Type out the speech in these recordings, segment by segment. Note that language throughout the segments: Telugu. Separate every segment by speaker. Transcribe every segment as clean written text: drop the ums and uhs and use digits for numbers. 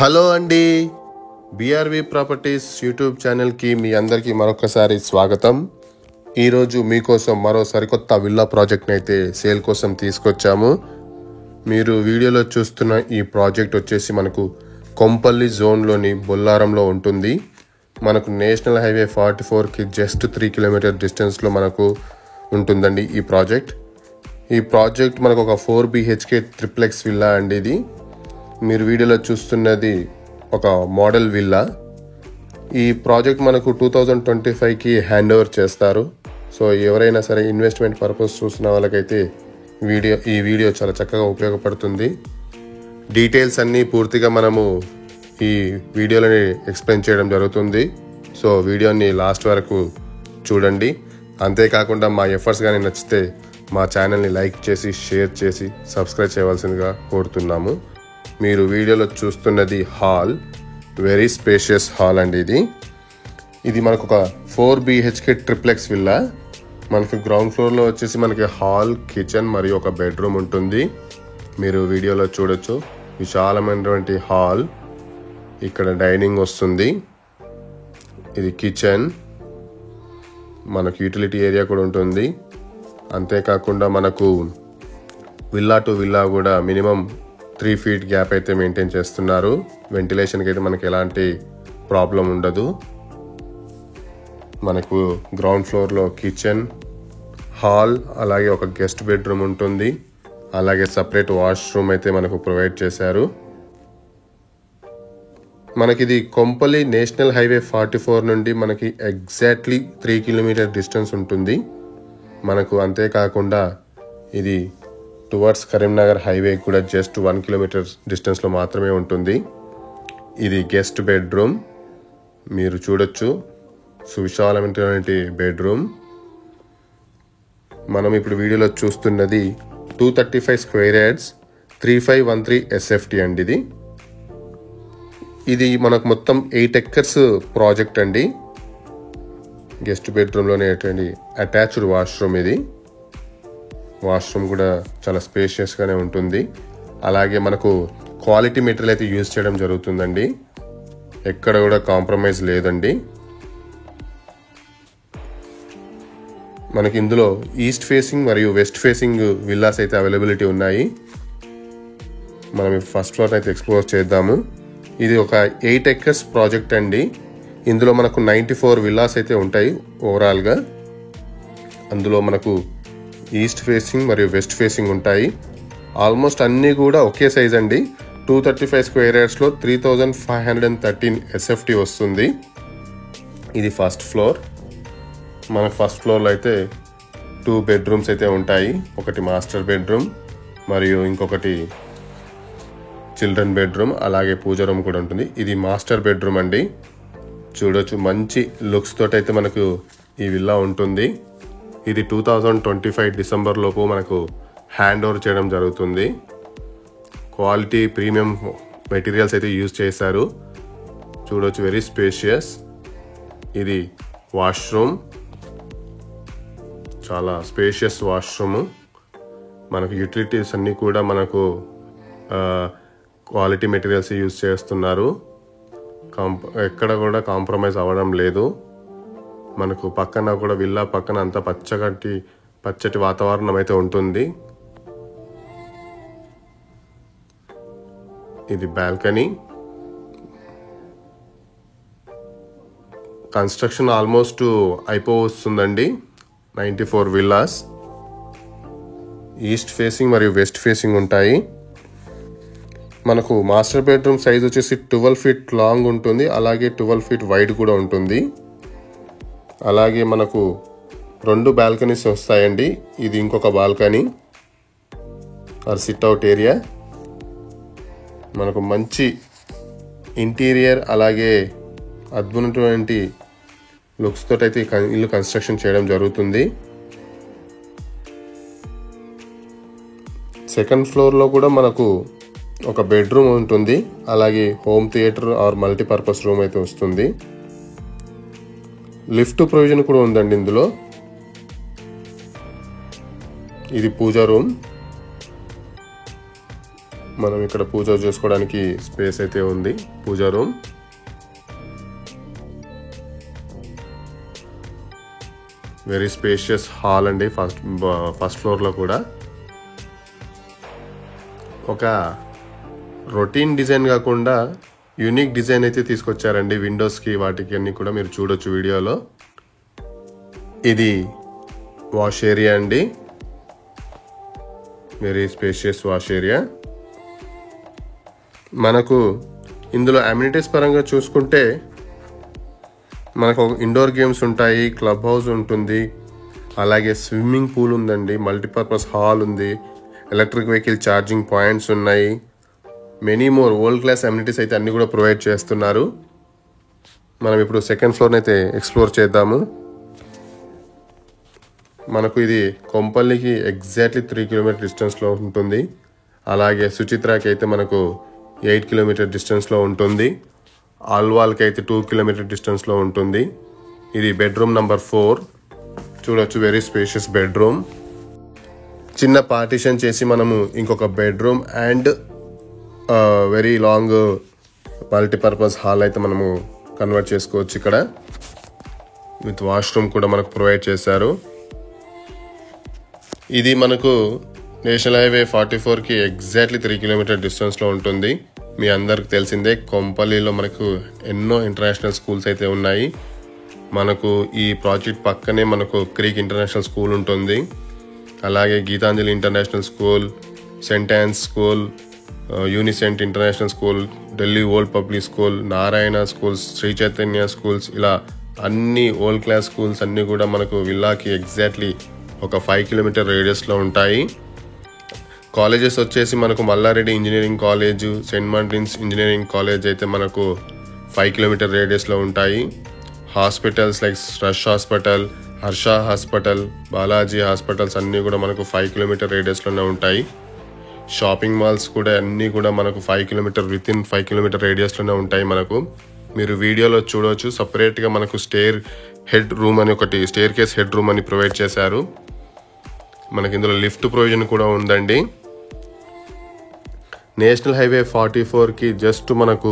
Speaker 1: హలో అండి, బిఆర్వి ప్రాపర్టీస్ యూట్యూబ్ ఛానల్కి మీ అందరికీ మరొకసారి స్వాగతం. ఈరోజు మీకోసం మరో సరికొత్త విల్లా ప్రాజెక్ట్ని అయితే సేల్ కోసం తీసుకొచ్చాము. మీరు వీడియోలో చూస్తున్న ఈ ప్రాజెక్ట్ వచ్చేసి మనకు కొంపల్లి జోన్లోని బొల్లారంలో ఉంటుంది. మనకు నేషనల్ హైవే 44కి జస్ట్ 3 కిలోమీటర్ డిస్టెన్స్లో మనకు ఉంటుందండి ఈ ప్రాజెక్ట్. ఈ ప్రాజెక్ట్ మనకు ఒక 4 BHK ట్రిప్లెక్స్ విల్లా అండి. ఇది మీరు వీడియోలో చూస్తున్నది ఒక మోడల్ విల్లా. ఈ ప్రాజెక్ట్ మనకు 2025కి హ్యాండ్ ఓవర్ చేస్తారు. సో ఎవరైనా సరే ఇన్వెస్ట్మెంట్ పర్పస్ చూసిన వాళ్ళకైతే ఈ వీడియో చాలా చక్కగా ఉపయోగపడుతుంది. డీటెయిల్స్ అన్నీ పూర్తిగా మనము ఈ వీడియోలోని ఎక్స్ప్లెయిన్ చేయడం జరుగుతుంది. సో వీడియోని లాస్ట్ వరకు చూడండి. అంతేకాకుండా మా ఎఫర్ట్స్ కానీ నచ్చితే మా ఛానల్ని లైక్ చేసి షేర్ చేసి సబ్స్క్రైబ్ చేయవలసిందిగా కోరుతున్నాము. మీరు వీడియోలో చూస్తున్నది హాల్, వెరీ స్పేషియస్ హాల్ అండి. ఇది మనకు ఒక 4 BHK ట్రిప్లెక్స్ విల్లా. మనకు గ్రౌండ్ ఫ్లోర్లో వచ్చేసి మనకి హాల్, కిచెన్ మరియు ఒక బెడ్రూమ్ ఉంటుంది. మీరు వీడియోలో చూడొచ్చు, విశాలమైనటువంటి హాల్. ఇక్కడ డైనింగ్ వస్తుంది. ఇది కిచెన్, మనకు యూటిలిటీ ఏరియా కూడా ఉంటుంది. అంతేకాకుండా మనకు విల్లా టు విల్లా కూడా మినిమం 3 feet గ్యాప్ అయితే మెయింటైన్ చేస్తున్నారు. వెంటిలేషన్కి అయితే మనకి ఎలాంటి ప్రాబ్లం ఉండదు. మనకు గ్రౌండ్ ఫ్లోర్లో కిచెన్, హాల్, అలాగే ఒక గెస్ట్ బెడ్రూమ్ ఉంటుంది. అలాగే సపరేట్ వాష్రూమ్ అయితే మనకు ప్రొవైడ్ చేశారు. మనకిది కొంపల్లి నేషనల్ హైవే 44 నుండి మనకి ఎగ్జాక్ట్లీ 3 కిలోమీటర్ డిస్టెన్స్ ఉంటుంది. మనకు అంతేకాకుండా ఇది టువర్డ్స్ కరీంనగర్ హైవే కూడా జస్ట్ 1 కిలోమీటర్ డిస్టెన్స్లో మాత్రమే ఉంటుంది. ఇది గెస్ట్ బెడ్రూమ్, మీరు చూడొచ్చు, సువిశాలమైనటువంటి బెడ్రూమ్. మనం ఇప్పుడు వీడియోలో చూస్తున్నది 235 స్క్వేర్ యార్డ్స్ 3513 SFT అండి. ఇది మనకు మొత్తం 8 acres ప్రాజెక్ట్ అండి. గెస్ట్ బెడ్రూమ్లోనే అటాచ్డ్ వాష్రూమ్. ఇది వాష్రూమ్ కూడా చాలా స్పేషియస్గానే ఉంటుంది. అలాగే మనకు క్వాలిటీ మెటీరియల్ అయితే యూజ్ చేయడం జరుగుతుందండి. ఎక్కడ కూడా కాంప్రమైజ్ లేదండి. మనకి ఇందులో ఈస్ట్ ఫేసింగ్ మరియు వెస్ట్ ఫేసింగ్ విల్లాస్ అయితే అవైలబిలిటీ ఉన్నాయి. మనం ఫస్ట్ ఫ్లోర్ అయితే ఎక్స్ప్లోర్ చేద్దాము. ఇది ఒక 8 acres ప్రాజెక్ట్ అండి. ఇందులో మనకు 94 విల్లాస్ అయితే ఉంటాయి ఓవరాల్గా. అందులో మనకు ఈస్ట్ ఫేసింగ్ మరియు వెస్ట్ ఫేసింగ్ ఉంటాయి. ఆల్మోస్ట్ అన్నీ కూడా ఒకే సైజ్ అండి. 235 స్క్వేర్ యార్డ్స్లో 3513 SFT వస్తుంది. ఇది ఫస్ట్ ఫ్లోర్. మన ఫస్ట్ ఫ్లోర్లో అయితే 2 bedrooms అయితే ఉంటాయి. ఒకటి మాస్టర్ బెడ్రూమ్ మరియు ఇంకొకటి చిల్డ్రన్ బెడ్రూమ్, అలాగే పూజ రూమ్ కూడా ఉంటుంది. ఇది మాస్టర్ బెడ్రూమ్ అండి. చూడొచ్చు, మంచి లుక్స్ తోటి అయితే మనకు ఈ విల్లా ఉంటుంది. ఇది 2025 డిసెంబర్ లోపు మనకు హ్యాండ్ ఓవర్ చేయడం జరుగుతుంది. క్వాలిటీ ప్రీమియం మెటీరియల్స్ అయితే యూజ్ చేశారు. చూడొచ్చు, వెరీ స్పేషియస్. ఇది వాష్రూమ్, చాలా స్పేషియస్ వాష్రూమ్. మనకు యూటిలిటీస్ అన్నీ కూడా మనకు క్వాలిటీ మెటీరియల్స్ యూజ్ చేస్తున్నారు. ఎక్కడ కూడా కాంప్రమైజ్ అవ్వడం లేదు. మనకు పక్కన కూడా విల్లా పక్కన అంతా పచ్చటి వాతావరణం అయితే ఉంటుంది. ఇది బాల్కనీ. కన్స్ట్రక్షన్ ఆల్మోస్ట్ అయిపోవస్తుందండి. 94 విల్లాస్ ఈస్ట్ ఫేసింగ్ మరియు వెస్ట్ ఫేసింగ్ ఉంటాయి. మనకు మాస్టర్ బెడ్రూమ్ సైజ్ వచ్చేసి 12 feet లాంగ్ ఉంటుంది. అలాగే 12 feet వైడ్ కూడా ఉంటుంది. అలాగే మనకు 2 బాల్కనీస్ వస్తాయండి. ఇది ఇంకొక బాల్కనీ ఆర్ సిట్అవుట్ ఏరియా. మనకు మంచి ఇంటీరియర్ అలాగే అద్భుతమైనటువంటి లుక్స్ తోటి అయితే ఇల్లు కన్స్ట్రక్షన్ చేయడం జరుగుతుంది. సెకండ్ ఫ్లోర్లో కూడా మనకు ఒక బెడ్రూమ్ ఉంటుంది. అలాగే home theatre are multipurpose room అయితే వస్తుంది. లిఫ్ట్ ప్రొవిజన్ కూడా ఉందండి ఇందులో. ఇది పూజ రూమ్. మనం ఇక్కడ పూజ చేసుకోవడానికి స్పేస్ అయితే ఉంది, పూజా రూమ్. వెరీ స్పేషియస్ హాల్ అండి. ఫస్ట్ ఫ్లోర్లో కూడా ఒక రొటీన్ డిజైన్ కాకుండా యూనిక్ డిజైన్ అయితే తీసుకొచ్చారండి. విండోస్కి వాటికి అన్ని కూడా మీరు చూడొచ్చు వీడియోలో. ఇది వాష్ ఏరియా అండి, వెరీ స్పేషియస్ వాష్ ఏరియా. మనకు ఇందులో అమ్యూనిటీస్ పరంగా చూసుకుంటే మనకు ఇండోర్ గేమ్స్ ఉంటాయి, క్లబ్ హౌస్ ఉంటుంది, అలాగే స్విమ్మింగ్ పూల్ ఉందండి, మల్టీపర్పస్ హాల్ ఉంది, ఎలక్ట్రిక్ వెహికల్ ఛార్జింగ్ పాయింట్స్ ఉన్నాయి, many more world class amenities అయితే అన్ని కూడా ప్రొవైడ్ చేస్తున్నారు. మనం ఇప్పుడు సెకండ్ ఫ్లోర్ని అయితే ఎక్స్ప్లోర్ చేద్దాము. మనకు ఇది కొంపల్లికి ఎగ్జాక్ట్లీ 3 కిలోమీటర్ డిస్టెన్స్లో ఉంటుంది. అలాగే సుచిత్రాకి అయితే మనకు 8 కిలోమీటర్ డిస్టెన్స్లో ఉంటుంది. ఆల్వాల్కి అయితే 2 కిలోమీటర్ డిస్టెన్స్లో ఉంటుంది. ఇది బెడ్రూమ్ నంబర్ 4 చూడొచ్చు, వెరీ స్పేషియస్ బెడ్రూమ్. చిన్న పార్టీషన్ చేసి మనము ఇంకొక bedroom and very long multipurpose hall అయితే మనము కన్వర్ట్ చేసుకోవచ్చు. ఇక్కడ విత్ వాష్రూమ్ కూడా మనకు ప్రొవైడ్ చేశారు. ఇది మనకు నేషనల్ హైవే 44కి ఎగ్జాక్ట్లీ 3 కిలోమీటర్ డిస్టెన్స్లో ఉంటుంది. మీ అందరికి తెలిసిందే, కొంపల్లిలో మనకు ఎన్నో ఇంటర్నేషనల్ స్కూల్స్ అయితే ఉన్నాయి. మనకు ఈ ప్రాజెక్ట్ పక్కనే మనకు క్రీక్ ఇంటర్నేషనల్ స్కూల్ ఉంటుంది, అలాగే Gitanjali international school, saint Ann's school, యూనిసెంట్ international school, Delhi old public school, Narayana schools, Shri Chaitanya schools, ఇలా అన్ని వరల్డ్ క్లాస్ స్కూల్స్ అన్నీ కూడా మనకు విల్లాకి ఎగ్జాక్ట్లీ ఒక 5 కిలోమీటర్ రేడియస్లో ఉంటాయి. కాలేజెస్ వచ్చేసి మనకు Malla Reddy engineering college, saint Martin's engineering college అయితే మనకు 5 కిలోమీటర్ రేడియస్లో ఉంటాయి. Hospitals like Rush hospital, Harsha hospital, Balaji hospitals అన్నీ కూడా మనకు 5 కిలోమీటర్ రేడియస్లోనే ఉంటాయి. షాపింగ్ మాల్స్ కూడా అన్నీ కూడా మనకు 5 కిలోమీటర్ వితిన్ 5 కిలోమీటర్ రేడియస్లోనే ఉంటాయి. మనకు మీరు వీడియోలో చూడవచ్చు, సపరేట్గా మనకు స్టేర్ హెడ్ రూమ్ అని ఒకటి, స్టేర్ కేస్ హెడ్ రూమ్ అని ప్రొవైడ్ చేశారు. మనకి ఇందులో లిఫ్ట్ ప్రొవిజన్ కూడా ఉందండి. నేషనల్ హైవే 44కి జస్ట్ మనకు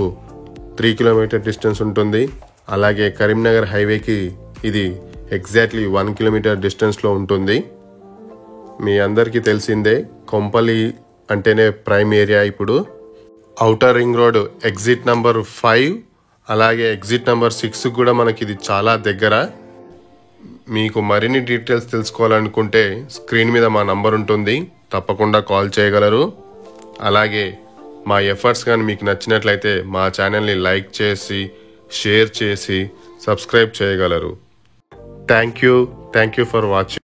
Speaker 1: 3 కిలోమీటర్ డిస్టెన్స్ ఉంటుంది. అలాగే కరీంనగర్ హైవేకి ఇది ఎగ్జాక్ట్లీ 1 కిలోమీటర్ డిస్టెన్స్లో ఉంటుంది. మీ అందరికీ తెలిసిందే, కొంపల్లి అంటేనే ప్రైమ్ ఏరియా. ఇప్పుడు outer ring road exit number 5 అలాగే ఎగ్జిట్ నంబర్ 6 కూడా మనకి ఇది చాలా దగ్గర. మీకు మరిన్ని డీటెయిల్స్ తెలుసుకోవాలనుకుంటే స్క్రీన్ మీద మా నంబర్ ఉంటుంది, తప్పకుండా కాల్ చేయగలరు. అలాగే మా ఎఫర్ట్స్ కానీ మీకు నచ్చినట్లయితే మా ఛానల్ని లైక్ చేసి, షేర్ చేసి, సబ్స్క్రైబ్ చేయగలరు. Thank you for watching.